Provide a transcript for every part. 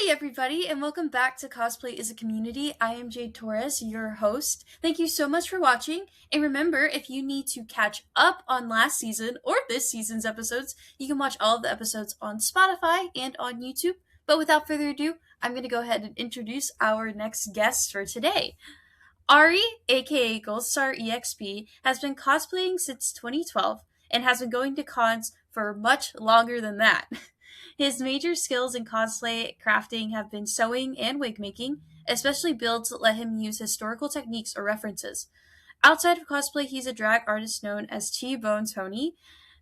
Hi, everybody, and welcome back to Cosplay is a Community. I am Jade Torres, your host. Thank you so much for watching. And remember, if you need to catch up on last season or this season's episodes, you can watch all of the episodes on Spotify and on YouTube. But without further ado, I'm going to go ahead and introduce our next guest for today. Ari, aka Goldstar EXP, has been cosplaying since 2012 and has been going to cons for much longer than that. His major skills in cosplay crafting have been sewing and wig making, especially builds that let him use historical techniques or references. Outside of cosplay, he's a drag artist known as T-Bone Tony.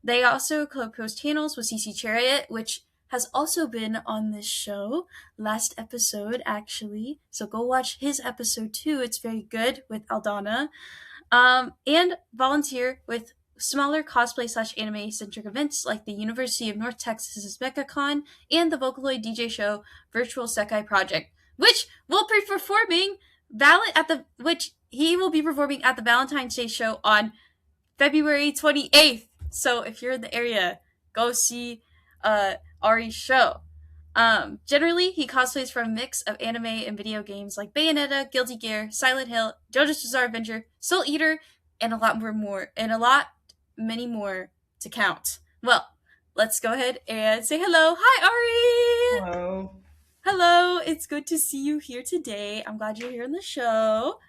They also co-host channels with CC Chariot, which has also been on this show last episode, actually. So go watch his episode too. It's very good with Aldana. And volunteer with smaller cosplay slash anime centric events like the University of North Texas's MechaCon and the Vocaloid DJ show Virtual Sekai Project, which will be performing which he will be performing at the Valentine's Day show on February 28th. So if you're in the area, go see Ari's show. Generally, he cosplays from a mix of anime and video games like Bayonetta, Guilty Gear, Silent Hill, JoJo's Bizarre Adventure, Soul Eater, and a lot many more to count. Well, let's go ahead and say hello. Hi, Ari! Hello. Hello, it's good to see you here today. I'm glad you're here on the show.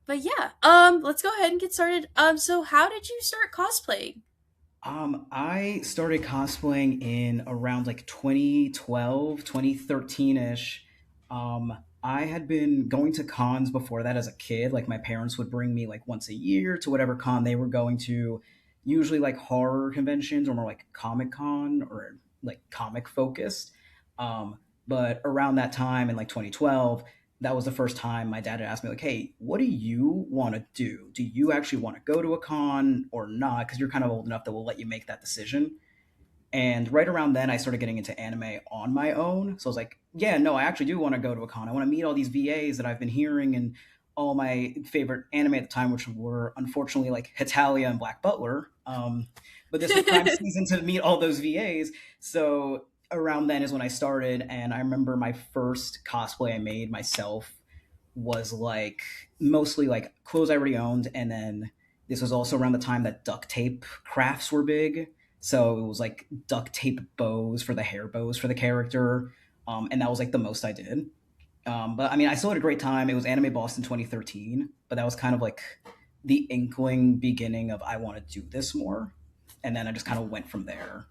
But yeah, let's go ahead and get started. So how did you start cosplaying? I started cosplaying in around like 2012, 2013-ish. I had been going to cons before that as a kid. Like my parents would bring me like once a year to whatever con they were going to, usually like horror conventions or more like Comic Con or like comic focused. But around that time in like 2012, that was the first time my dad had asked me like, "Hey, what do you want to do? Do you actually want to go to a con or not? Because you're kind of old enough that we'll let you make that decision." And right around then, I started getting into anime on my own. So I was like, "Yeah, no, I actually do want to go to a con. I want to meet all these VAs that I've been hearing and all my favorite anime at the time, which were unfortunately like Hitalia and Black Butler. But this was prime season to meet all those VAs. So around then is when I started, and I remember my first cosplay I made myself was like mostly like clothes I already owned, and then this was also around the time that duct tape crafts were big. So it was like duct tape bows for the hair bows for the character, and that was like the most I did. But I mean, I still had a great time. It was Anime Boston 2013, but that was kind of like the inkling beginning of I want to do this more, and then I just kind of went from there.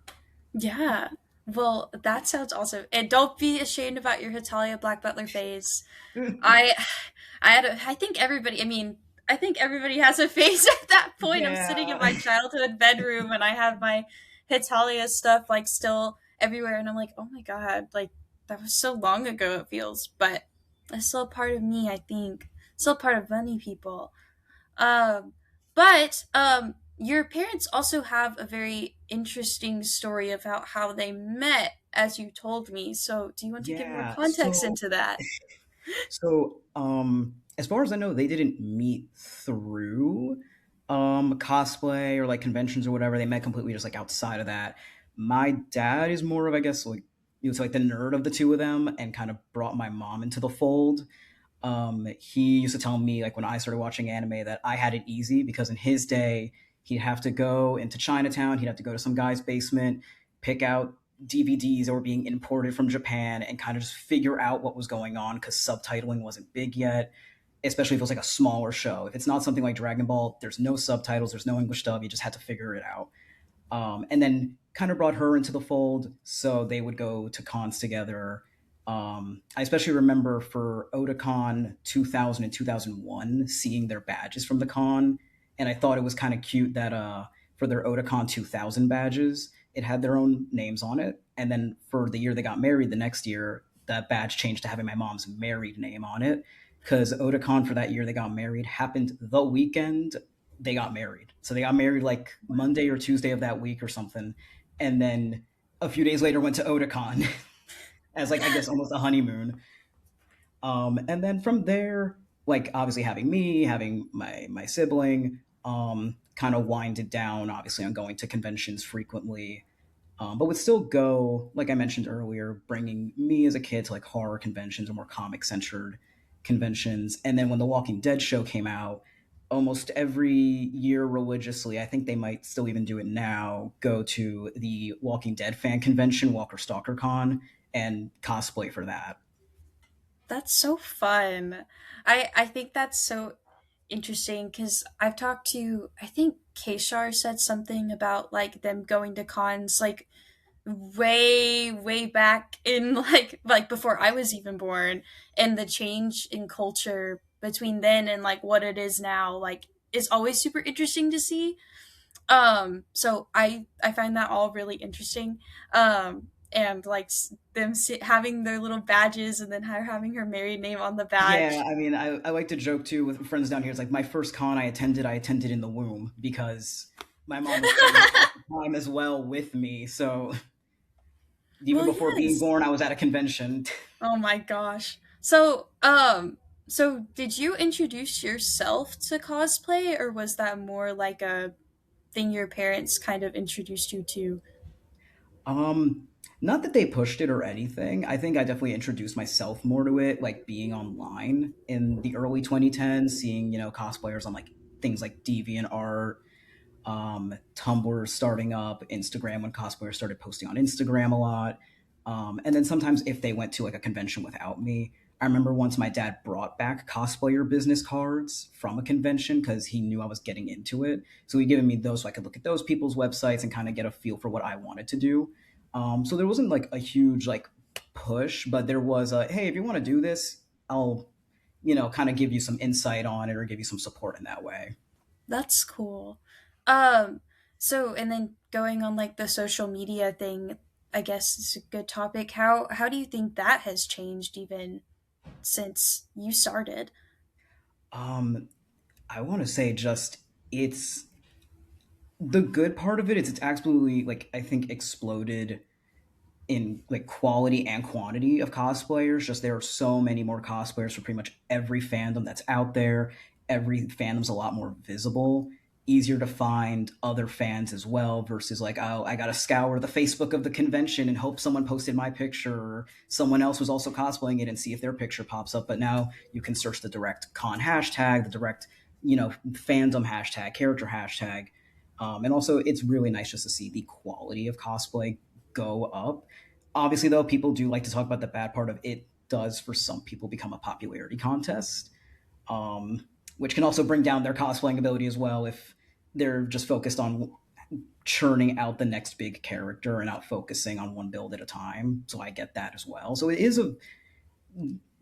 Yeah. Well, that sounds awesome. And don't be ashamed about your Hitalia Black Butler phase. I I think everybody, I think everybody has a phase at that point. I'm sitting in Yeah. my childhood bedroom and I have my Hitalia stuff like still everywhere and I'm like, "Oh my god, like that was so long ago it feels." But it's still a part of me, I think. Still part of many people. Um, but your parents also have a very interesting story about how they met, as you told me. So, do you want to give more Yeah. context into that? As far as I know, they didn't meet through cosplay or like conventions or whatever. They met completely just like outside of that. My dad is more of, I guess, like he was like the nerd of the two of them and kind of brought my mom into the fold. He used to tell me like when I started watching anime that I had it easy because in his day he'd have to go into Chinatown, he'd have to go to some guy's basement, pick out DVDs that were being imported from Japan, and kind of just figure out what was going on because subtitling wasn't big yet. Especially if it was like a smaller show. If it's not something like Dragon Ball, there's no subtitles, there's no English dub. You just had to figure it out. And then kind of brought her into the fold, so they would go to cons together. I especially remember for Otakon 2000 and 2001 seeing their badges from the con, and I thought it was kind of cute that for their Otakon 2000 badges, it had their own names on it, and then for the year they got married, the next year that badge changed to having my mom's married name on it because Otakon for that year they got married happened the weekend they got married. So they got married like Monday or Tuesday of that week or something, and then a few days later went to Otakon as like I guess almost a honeymoon. And then from there, like obviously having me, having my sibling, kind of winded down. Obviously, on going to conventions frequently. But would still go, like I mentioned earlier, bringing me as a kid to like horror conventions or more comic centered conventions. And then when the Walking Dead show came out, almost every year religiously, I think they might still even do it now, go to the Walking Dead fan convention, Walker Stalker Con, and cosplay for that. That's so fun. I think that's so interesting because I've talked to, I think Kshar said something about like them going to cons like way back in like before I was even born, and the change in culture between then and like what it is now like is always super interesting to see. So I find that all really interesting. And like them having their little badges and then her having her married name on the Yeah, badge. I mean, I like to joke too with friends down here. It's like my first con I attended in the womb because my mom was pregnant at the time as well with me. So even Well, before being yes. born, I was at a convention. Oh my gosh. So did you introduce yourself to cosplay, or was that more like a thing your parents kind of introduced you to? Um, Not that they pushed it or anything. I think I definitely introduced myself more to it, like being online in the early 2010s, seeing, cosplayers on like things like DeviantArt, Tumblr starting up, Instagram when cosplayers started posting on Instagram a lot. And then sometimes if they went to like a convention without me, I remember once my dad brought back cosplayer business cards from a convention because he knew I was getting into it. So he given me those so I could look at those people's websites and kind of get a feel for what I wanted to do. So there wasn't like a huge like push, but there was a hey, if you want to do this, I'll kind of give you some insight on it or give you some support in that way. That's cool. Um, so and then going on like the social media thing, I guess is a good topic. How do you think that has changed even since you started? Um, I want to say just it's the good part of it is it's absolutely like I think exploded in like quality and quantity of cosplayers. Just there are so many more cosplayers for pretty much every fandom that's out there. Every fandom's a lot more visible, easier to find other fans as well. Versus like, oh, I gotta scour the Facebook of the convention and hope someone posted my picture or someone else was also cosplaying it and see if their picture pops up. But now you can search the direct con hashtag, the direct fandom hashtag, character hashtag. And also, it's really nice just to see the quality of cosplay go up. Obviously, though, people do like to talk about the bad part of it does for some people become a popularity contest, which can also bring down their cosplaying ability as well if they're just focused on churning out the next big character and not focusing on one build at a time. So I get that as well. So it is a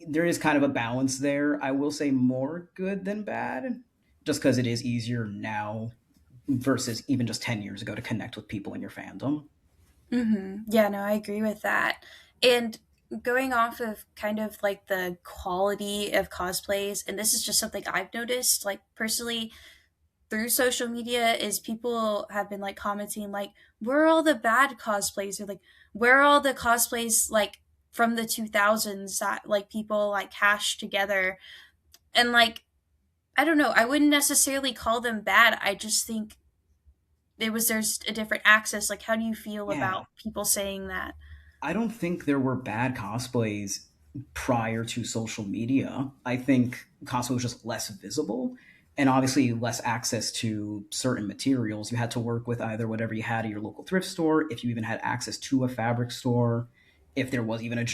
there is kind of a balance there. I will say more good than bad, just because it is easier now versus even just 10 years ago to connect with people in your fandom. Yeah, no, I agree with that. And going off of kind of like the quality of cosplays, and this is just something I've noticed, like personally through social media, is people have been like commenting like, where are all the bad cosplays? Or like, where are all the cosplays like from the 2000s that like people like hash together? And like, I don't know, I wouldn't necessarily call them bad. I just think there's a different access. Like, how do you feel Yeah, about people saying that? I don't think there were bad cosplays prior to social media. I think cosplay was just less visible and obviously less access to certain materials. You had to work with either whatever you had at your local thrift store, if you even had access to a fabric store, if there was even a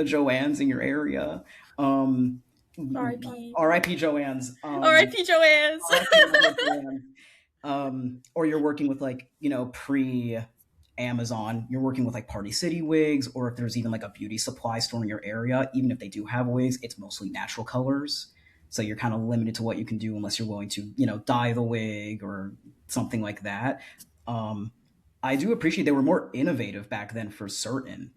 Joann's in your area. Um, R.I.P. R.I.P. Joann's. R.I.P. Joanne's. R.I.P. Mother Joann's. Or you're working with like pre Amazon, you're working with like Party City wigs, or if there's even like a beauty supply store in your area, even if they do have wigs, it's mostly natural colors. So you're kind of limited to what you can do unless you're willing to, dye the wig or something like that. Um, I do appreciate they were more innovative back then for certain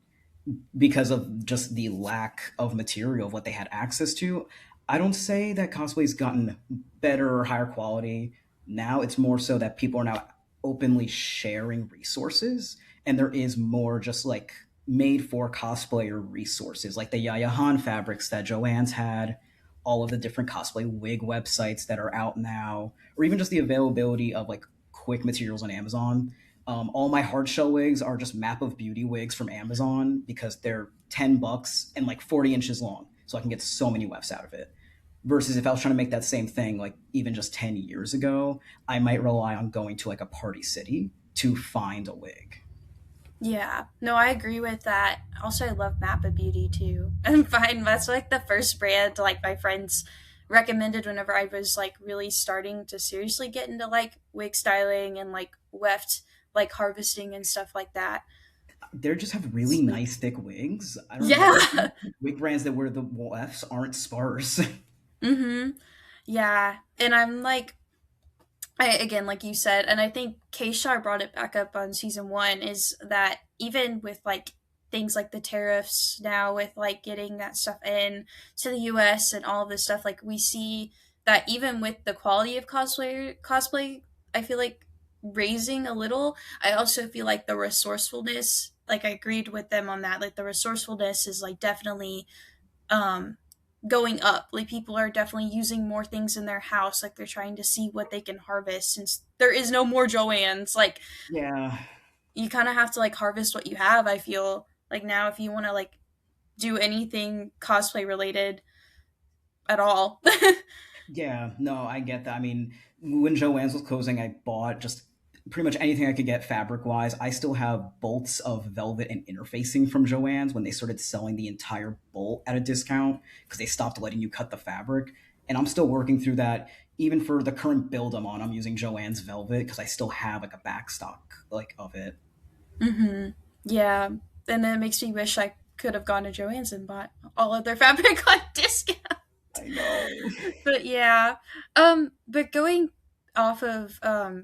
because of just the lack of material of what they had access to. I don't say that cosplay's gotten better or higher quality now. It's more so that people are now openly sharing resources, and there is more just like made for cosplayer resources, like the Yaya Han fabrics that Joanne's had, all of the different cosplay wig websites that are out now, or even just the availability of like quick materials on Amazon. All my hard shell wigs are just Map of Beauty wigs from Amazon because they're $10 and like 40 inches long, so I can get so many wefts out of it. Versus if I was trying to make that same thing like even just 10 years ago, I might rely on going to like a party city to find a wig. Yeah, no, I agree with that. Also, I love Mappa Beauty too. And fine, that's like the first brand like my friends recommended whenever I was like really starting to seriously get into like wig styling and like weft like harvesting and stuff like that. They just have really nice thick wigs. I don't know. Yeah. Wig brands that wear the wefts aren't sparse. Mhm. Yeah, and I'm like again, like you said, and I think K-Shar brought it back up on season one, is that even with like things like the tariffs now, with like getting that stuff in to the U.S. and all of this stuff, like we see that even with the quality of cosplay, I feel like raising a little. I also feel like the resourcefulness, like I agreed with them on that, like the resourcefulness is like definitely um going up. Like people are definitely using more things in their house. Like they're trying to see what they can harvest since there is no more Joanne's. Like Yeah. you kind of have to like harvest what you have. I feel like now if you want to like do anything cosplay related at all. Yeah, no, I get that. I mean, when Joann's was closing, I bought just pretty much anything I could get fabric wise. I still have bolts of velvet and interfacing from Joann's when they started selling the entire bolt at a discount because they stopped letting you cut the fabric. And I'm still working through that. Even for the current build I'm on, I'm using Joann's velvet because I still have like a back stock like of it. Mm-hmm. Yeah, and then it makes me wish I could have gone to Joanne's and bought all of their fabric on discount. I know. But yeah, but going off of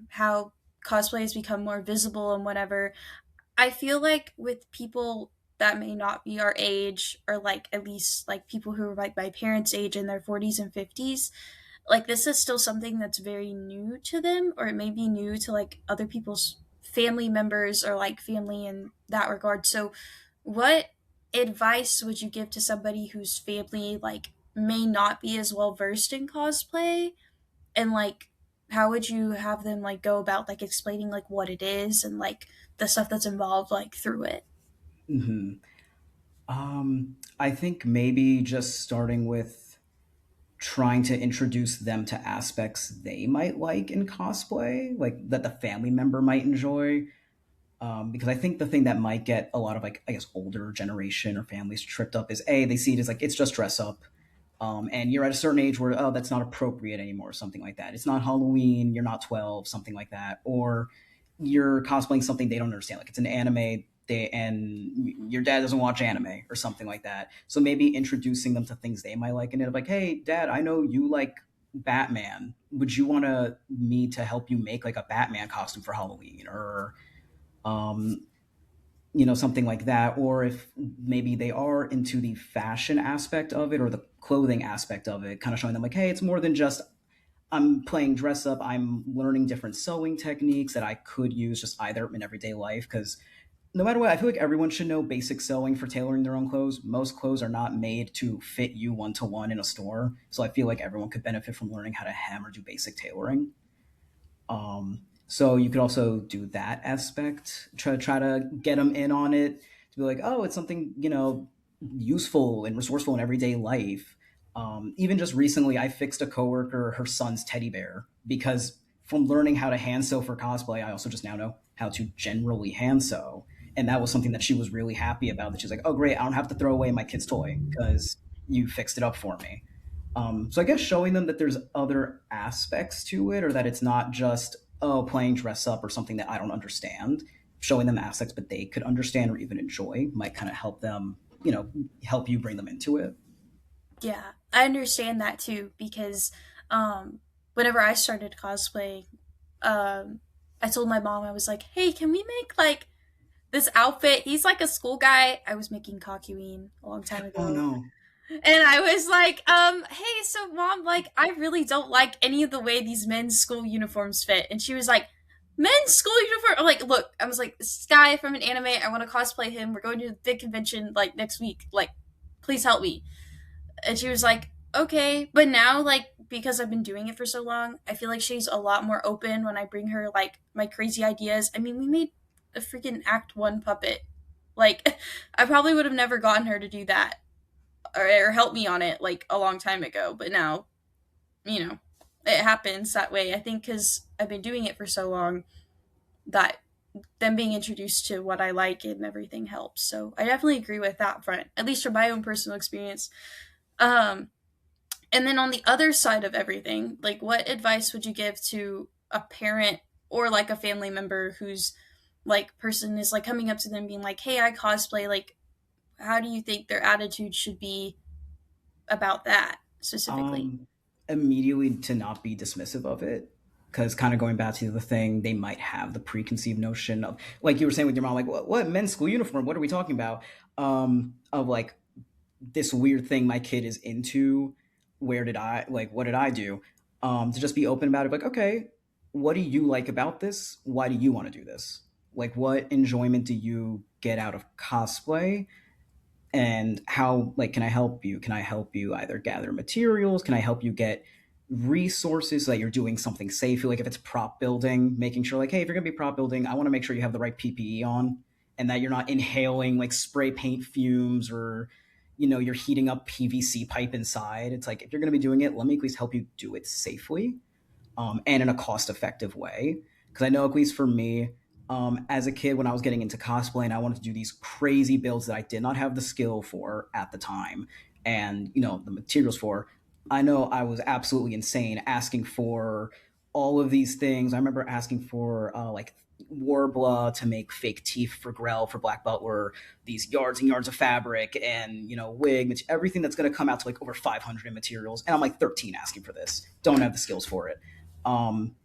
how cosplay has become more visible and whatever, I feel like with people that may not be our age, or like at least like people who are like my parents' age in their 40s and 50s, like this is still something that's very new to them, or it may be new to like other people's family members or like family in that regard. So, what advice would you give to somebody whose family like may not be as well versed in cosplay, and like how would you have them like go about like explaining like what it is and like the stuff that's involved like through it? Hmm. I think maybe just starting with trying to introduce them to aspects they might like in cosplay, like that the family member might enjoy. Because I think the thing that might get a lot of like I guess older generation or families tripped up is a they see it as like it's just dress up, and you're at a certain age where oh that's not appropriate anymore, or something like that. It's not Halloween, you're not 12, something like that, or you're cosplaying something they don't understand, like it's an anime. And your dad doesn't watch anime or something like that. So maybe introducing them to things they might like, and it like, hey, Dad, I know you like Batman. Would you want me to help you make like a Batman costume for Halloween, or um, something like that. Or if maybe they are into the fashion aspect of it or the clothing aspect of it, kind of showing them like, hey, it's more than just I'm playing dress up. I'm learning different sewing techniques that I could use just either in everyday life. Because no matter what, I feel like everyone should know basic sewing for tailoring their own clothes. Most clothes are not made to fit you one to one in a store. So I feel like everyone could benefit from learning how to hem or do basic tailoring. So you could also do that aspect, try to get them in on it, to be like, oh, it's something useful and resourceful in everyday life. Even just recently, I fixed a coworker her son's teddy bear because from learning how to hand sew for cosplay, I also just now know how to generally hand sew, and that was something that she was really happy about. That she's like, oh, great, I don't have to throw away my kid's toy because you fixed it up for me. So I guess showing them that there's other aspects to it, or that it's not just oh playing dress up or something that I don't understand. Showing them aspects, but they could understand or even enjoy, might kind of help them, help you bring them into it. Yeah, I understand that too because um, whenever I started cosplay, um, I told my mom, I was like, "Hey, can we make like this outfit?" He's like a school guy. I was making Kakyoin a long time Oh ago, no. and I was like, hey, so mom, like, I really don't like any of the way these men's school uniforms fit." And she was like, "Men's school uniform?" I'm like, "Look," I was like, "This guy from an anime, I want to cosplay him. We're going to the big convention like next week. Like, please help me." And she was like, okay, but now, like, because I've been doing it for so long, I feel like she's a lot more open when I bring her like my crazy ideas. I mean, we made a freaking Act One puppet. Like, I probably would have never gotten her to do that or help me on it like a long time ago, but now, you know, it happens that way. I think because I've been doing it for so long that them being introduced to what I like and everything helps. So I definitely agree with that front, at least from my own personal experience. Um, and then on the other side of everything, like what advice would you give to a parent or like a family member who's like person is like coming up to them being like, "Hey, I cosplay." Like, how do you think their attitude should be about that specifically? Um, Immediately to not be dismissive of it, because kind of going back to the thing, they might have the preconceived notion of, like you were saying with your mom, like what men's school uniform? What are we talking about? Of like this weird thing my kid is into. Where did I like? What did I do? To just be open about it, like, okay, what do you like about this? Why do you want to do this? Like, what enjoyment do you get out of cosplay? And how, like, can I help you? Can I help you either gather materials? Can I help you get resources so that you're doing something safe? Like if it's prop building, making sure like, hey, if you're gonna be prop building, I want to make sure you have the right PPE on and that you're not inhaling like spray paint fumes or you're heating up PVC pipe inside. It's like if you're gonna be doing it, let me at least help you do it safely, and in a cost effective way. Because I know, at least for me, as a kid, when I was getting into cosplay and I wanted to do these crazy builds that I did not have the skill for at the time and, the materials for, I know I was absolutely insane asking for all of these things. I remember asking for, like, Warbler to make fake teeth for Grell for Black Butler, these yards and yards of fabric and, wig, everything that's going to come out to like over 500 in materials. And I'm like 13 asking for this. Don't have the skills for it. Um,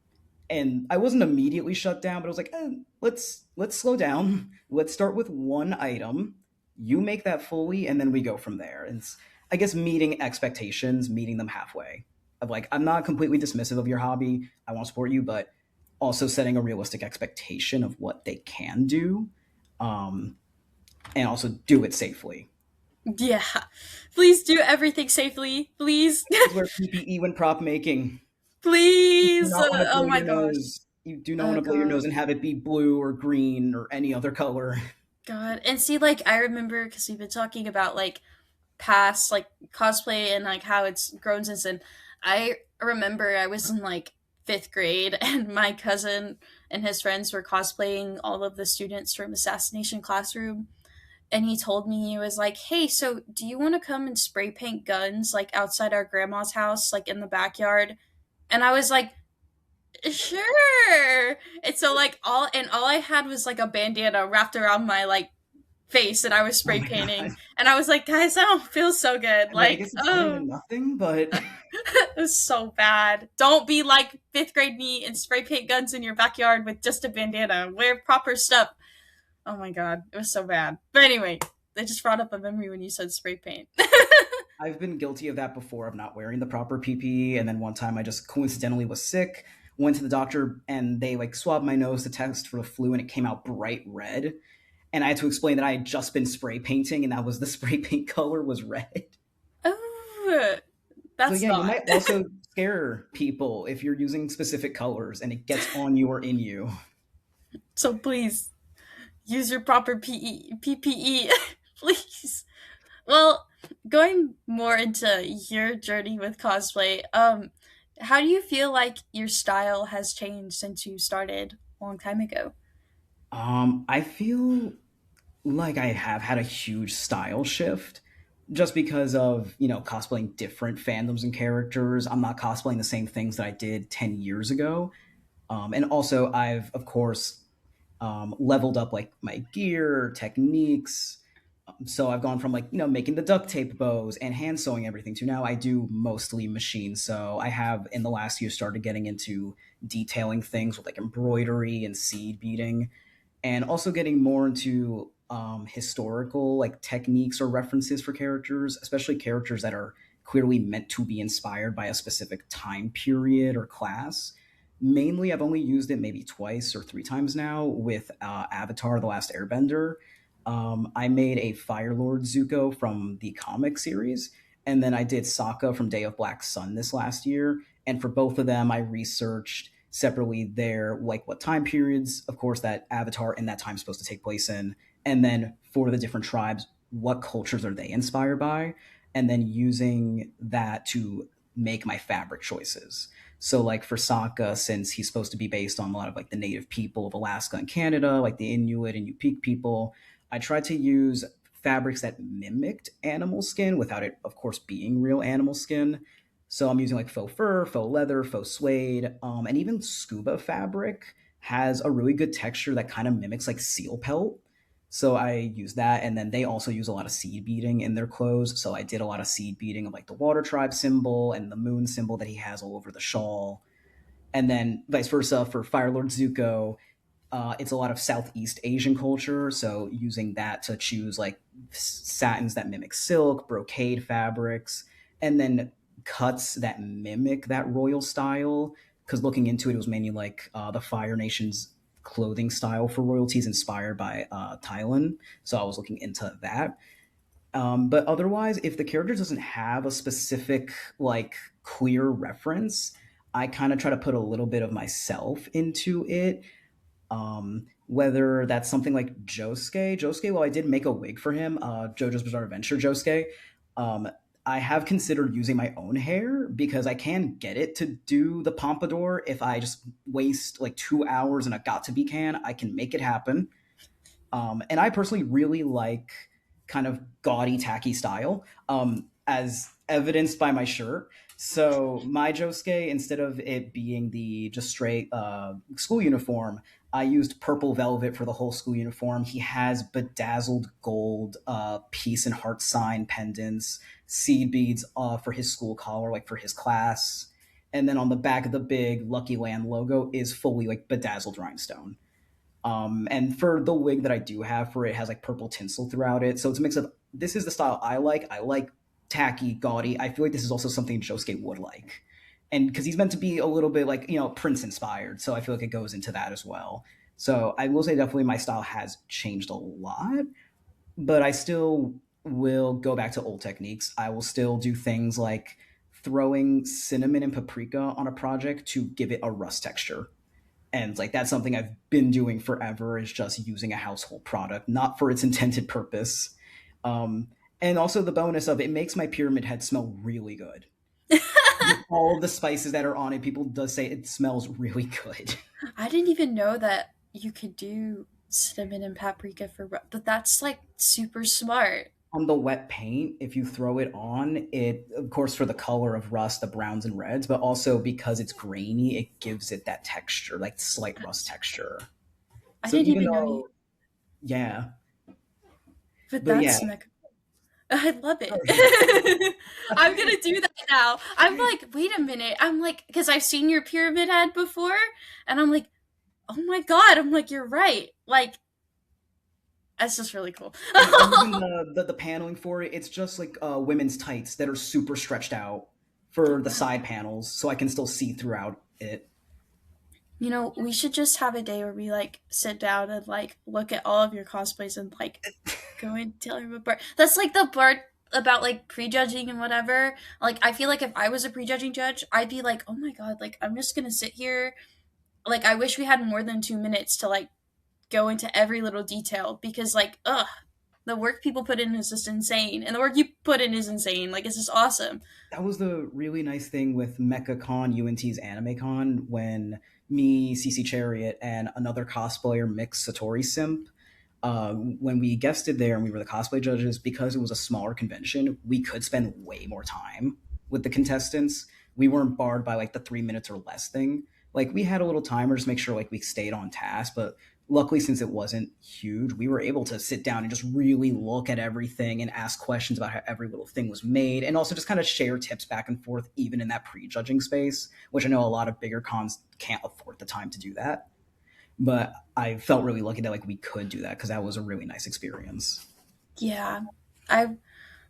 and I wasn't immediately shut down, but I was like, let's slow down. Let's start with one item. You make that fully, and then we go from there. And it's, I guess, meeting expectations, meeting them halfway. Of like, I'm not completely dismissive of your hobby. I want to support you, but also setting a realistic expectation of what they can do, um, and also do it safely. Yeah. Please do everything safely. Please. Always wear PPE when prop making. You do Please. not want to Oh blow my your gosh. nose. You do not want Oh to blow your god. nose and have it be blue or green or any other color. God. And see, like, I remember because we've been talking about like past like cosplay and like how it's grown since then. I remember I was in like fifth grade and my cousin and his friends were cosplaying all of the students from Assassination Classroom. And he told me, he was like, "Hey, so do you want to come and spray paint guns like outside our grandma's house, like in the backyard?" And I was like, "Sure." And so like all I had was like a bandana wrapped around my like face and I was Oh spray my painting. god. And I was like, "Guys, I don't feel so good." I mean, I Like, guess it's better oh, than nothing, but it was so bad. Don't be like fifth grade me and spray paint guns in your backyard with just a bandana. Wear proper stuff. Oh my god, it was so bad. But anyway, they just brought up a memory when you said spray paint. I've been guilty of that before of not wearing the proper PPE. And then one time I just coincidentally was sick, went to the doctor, and they like swabbed my nose to test for the flu, and it came out bright red. And I had to explain that I had just been spray painting, and that was the spray paint color was red. Oh, So that's yeah, you not. might also scare people if you're using specific colors and it gets on you or in you. So please use your proper PPE, please. Well, going more into your journey with cosplay, how do you feel like your style has changed since you started a long time ago? I feel like I have had a huge style shift just because of, cosplaying different fandoms and characters. I'm not cosplaying the same things that I did 10 years ago. And also, I've, of course, leveled up like my gear, techniques. So I've gone from like, making the duct tape bows and hand sewing everything to now I do mostly machine. So I have in the last year started getting into detailing things with like embroidery and seed beading and also getting more into historical like techniques or references for characters, especially characters that are clearly meant to be inspired by a specific time period or class. Mainly, I've only used it maybe twice or three times now with Avatar: The Last Airbender. I made a Fire Lord Zuko from the comic series, and then I did Sokka from Day of Black Sun this last year. And for both of them, I researched separately their like what time periods, of course, that Avatar and that time is supposed to take place in, and then for the different tribes, what cultures are they inspired by, and then using that to make my fabric choices. So like for Sokka, since he's supposed to be based on a lot of like the native people of Alaska and Canada, like the Inuit and Yupik people, I tried to use fabrics that mimicked animal skin without it, of course, being real animal skin. So I'm using like faux fur, faux leather, faux suede, and even scuba fabric has a really good texture that kind of mimics like seal pelt. So I use that, and then they also use a lot of seed beading in their clothes. So I did a lot of seed beading of like the water tribe symbol and the moon symbol that he has all over the shawl, and then vice versa for Fire Lord Zuko. It's a lot of Southeast Asian culture, so using that to choose like satins that mimic silk, brocade fabrics, and then cuts that mimic that royal style. Because looking into it, it was mainly like the Fire Nation's clothing style for royalties inspired by Thailand. So I was looking into that. But otherwise, if the character doesn't have a specific like clear reference, I kind of try to put a little bit of myself into it, whether that's something like Josuke. Josuke, well, I did make a wig for him, JoJo's Bizarre Adventure Josuke. Um, I have considered using my own hair because I can get it to do the pompadour. If I just waste like 2 hours in a got to be can, I can make it happen. And I personally really like kind of gaudy, tacky style, as evidenced by my shirt. So my Josuke, instead of it being the just straight school uniform, I used purple velvet for the whole school uniform. He has bedazzled gold peace and heart sign pendants, seed beads for his school collar, like for his class. And then on the back of the big Lucky Land logo is fully like bedazzled rhinestone. And for the wig that I do have for it, has like purple tinsel throughout it. So it's a mix of this is the style I like. I like tacky, gaudy. I feel like this is also something Josuke would like. And because he's meant to be a little bit like, Prince inspired. So I feel like it goes into that as well. So I will say definitely my style has changed a lot, but I still will go back to old techniques. I will still do things like throwing cinnamon and paprika on a project to give it a rust texture, and like that's something I've been doing forever, is just using a household product not for its intended purpose. And also the bonus of it makes my pyramid head smell really good with all of the spices that are on it. People does say it smells really good. I didn't even know that you could do cinnamon and paprika but that's like super smart. On the wet paint, if you throw it on it, of course for the color of rust, the browns and reds, but also because it's grainy, it gives it that texture, like slight rust texture. I So didn't even even know you, though, yeah, but but yeah. that's mega. I love it. I'm gonna do that now. I'm like, wait a minute. I'm like, because I've seen your pyramid head before, and I'm like, oh my god. I'm like, you're right. Like, that's just really cool. And even the paneling for it, it's just like women's tights that are super stretched out for the side panels, so I can still see throughout it. We should just have a day where we like sit down and like look at all of your cosplays and like go and tell you apart. That's like the part about like prejudging and whatever. Like I feel like if I was a prejudging judge, I'd be like, oh my god, like I'm just gonna sit here. Like I wish we had more than 2 minutes to like go into every little detail because like the work people put in is just insane, and the work you put in is insane. Like it's just awesome. That was the really nice thing with MechaCon UNT's AnimeCon when me, CC Chariot, and another cosplayer, Mix Satori Simp, when we guested there and we were the cosplay judges, because it was a smaller convention, we could spend way more time with the contestants. We weren't barred by like the 3 minutes or less thing. Like we had a little timer just make sure like we stayed on task, but luckily since it wasn't huge, we were able to sit down and just really look at everything and ask questions about how every little thing was made, and also just kind of share tips back and forth even in that prejudging space, which I know a lot of bigger cons can't afford the time to do that. But I felt really lucky that like we could do that because that was a really nice experience. Yeah, I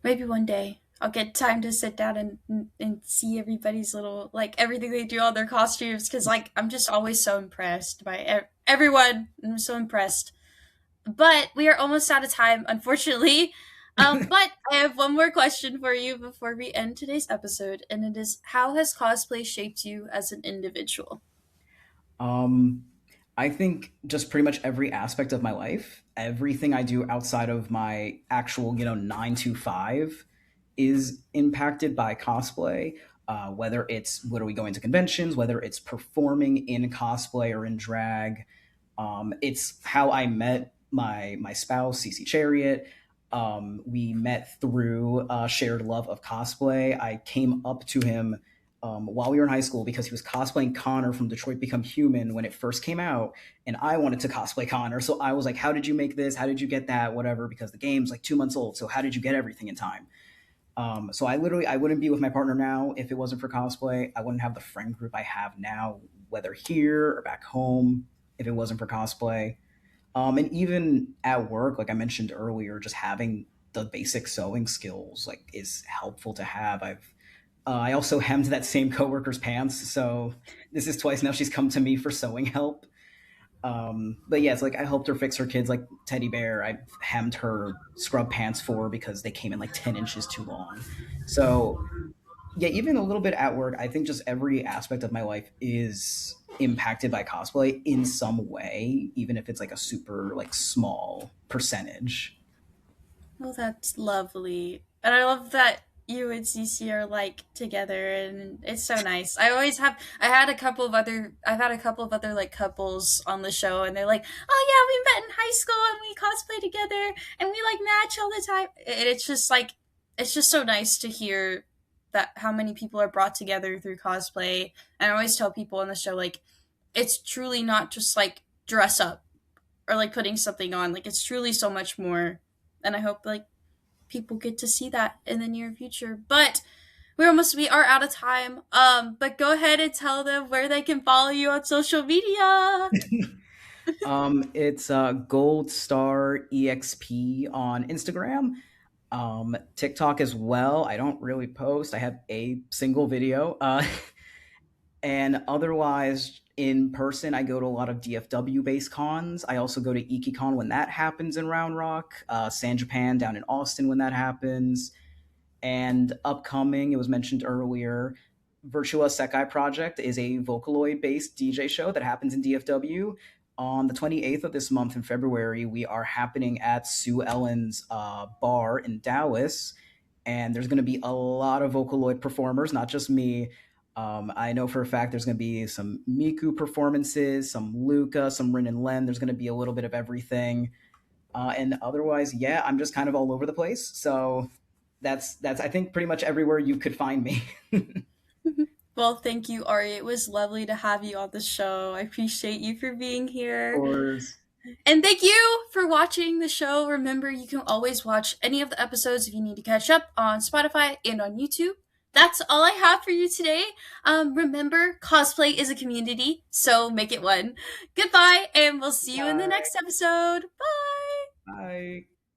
maybe one day I'll get time to sit down and see everybody's little like everything they do on their costumes because like I'm just always so impressed by everyone. I'm so impressed. But we are almost out of time, unfortunately. But I have one more question for you before we end today's episode, and it is, how has cosplay shaped you as an individual? Um, I think just pretty much every aspect of my life, everything I do outside of my actual, 9 to 5 is impacted by cosplay. Whether it's literally going to conventions, whether it's performing in cosplay or in drag, it's how I met my spouse, Cece Chariot. We met through a shared love of cosplay. I came up to him while we were in high school because he was cosplaying Connor from Detroit Become Human when it first came out, and I wanted to cosplay Connor. So I was like, "How did you make this? How did you get that? Whatever." Because the game's like 2 months old. So how did you get everything in time? So I wouldn't be with my partner now if it wasn't for cosplay. I wouldn't have the friend group I have now, whether here or back home, if it wasn't for cosplay. And even at work, like I mentioned earlier, just having the basic sewing skills like is helpful to have. I also hemmed that same coworker's pants, so this is twice now she's come to me for sewing help. But yeah, it's like I helped her fix her kids like teddy bear. I hemmed her scrub pants for her because they came in like 10 inches too long. So yeah, even a little bit at work, I think just every aspect of my life is impacted by cosplay in some way, even if it's like a super like small percentage. Well, that's lovely. And I love that you and Cece are like together, and it's so nice. I've had a couple of other like couples on the show, and they're like, "Oh yeah, we met in high school and we cosplay together and we like match all the time." And it's just so nice to hear that how many people are brought together through cosplay. And I always tell people on the show, like, it's truly not just like dress up or like putting something on. Like, it's truly so much more. And I hope like people get to see that in the near future. But we are out of time. But go ahead and tell them where they can follow you on social media. It's Gold Star EXP on Instagram, TikTok as well. I don't really post. I have a single video. And otherwise, in person, I go to a lot of DFW based cons. I also go to IkiCon when that happens in Round Rock, San Japan down in Austin when that happens. And upcoming, it was mentioned earlier, Virtua Sekai Project is a Vocaloid based DJ show that happens in DFW. On the 28th of this month in February, we are happening at Sue Ellen's bar in Dallas. And there's going to be a lot of Vocaloid performers, not just me. I know for a fact there's going to be some Miku performances, some Luca, some Rin and Len. There's going to be a little bit of everything. And otherwise, yeah, I'm just kind of all over the place. So that's I think pretty much everywhere you could find me. Well, thank you, Ari. It was lovely to have you on the show. I appreciate you for being here. Or And thank you for watching the show. Remember, you can always watch any of the episodes if you need to catch up on Spotify and on YouTube. That's all I have for you today. Remember, cosplay is a community, so make it one. Goodbye, and we'll see you in the bye. next episode. Bye! Bye.